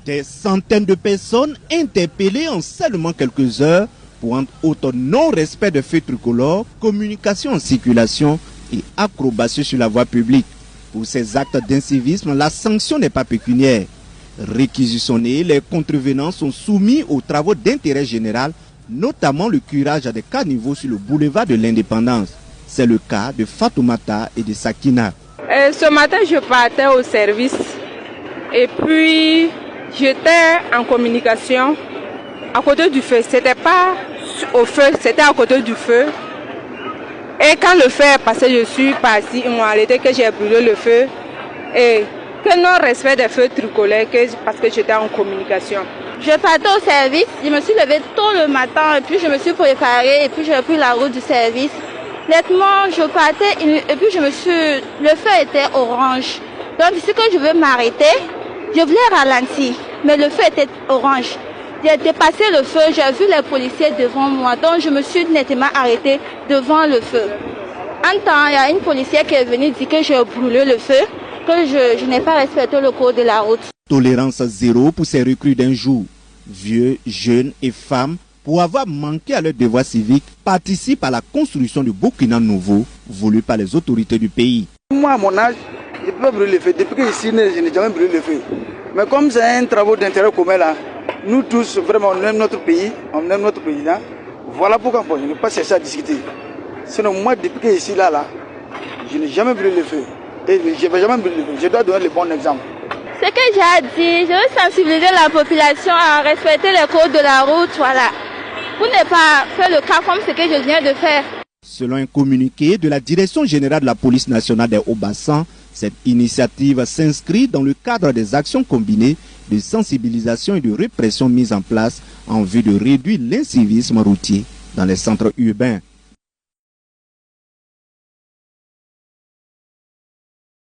Des centaines de personnes interpellées en seulement quelques heures pour un autre non-respect de feux tricolores, communication en circulation et acrobatie sur la voie publique. Pour ces actes d'incivisme, la sanction n'est pas pécuniaire. Réquisitionnés, les contrevenants sont soumis aux travaux d'intérêt général, notamment le curage des caniveaux sur le boulevard de l'Indépendance. C'est le cas de Fatoumata et de Sakina. Ce matin, je partais au service et puis j'étais en communication à côté du feu. C'était pas au feu, c'était à côté du feu. Et quand le feu est passé, je suis partie. Ils m'ont arrêté que j'ai brûlé le feu. Et que non-respect des feux tricolores parce que j'étais en communication. Je partais au service, je me suis levée tôt le matin et puis je me suis préparée et puis j'ai pris la route du service. Nettement, je partais et puis le feu était orange. Donc ici que je veux m'arrêter, je voulais ralentir, mais le feu était orange. J'ai dépassé le feu, j'ai vu les policiers devant moi, donc je me suis nettement arrêtée devant le feu. En temps, il y a une policière qui est venue dire que j'ai brûlé le feu, que je n'ai pas respecté le code de la route. Tolérance zéro pour ces recrues d'un jour. Vieux, jeunes et femmes, pour avoir manqué à leur devoir civique, participent à la construction du Burkina nouveau, voulu par les autorités du pays. Moi, à mon âge, je peux pas brûler le feu. Depuis que je suis né, je n'ai jamais brûlé le feu. Mais comme c'est un travail d'intérêt commun là, nous tous, vraiment, on aime notre pays, on aime notre président. Voilà pourquoi je n'ai pas cherché à discuter. Sinon, moi, depuis que je suis là, je n'ai jamais brûlé le feu. Et je ne vais jamais brûler le feu. Je dois donner le bon exemple. Ce que j'ai dit, je veux sensibiliser la population à respecter les codes de la route, voilà. Pour ne pas faire le cas comme ce que je viens de faire. Selon un communiqué de la Direction générale de la police nationale des Hauts-Bassans, cette initiative s'inscrit dans le cadre des actions combinées de sensibilisation et de répression mises en place en vue de réduire l'incivisme routier dans les centres urbains.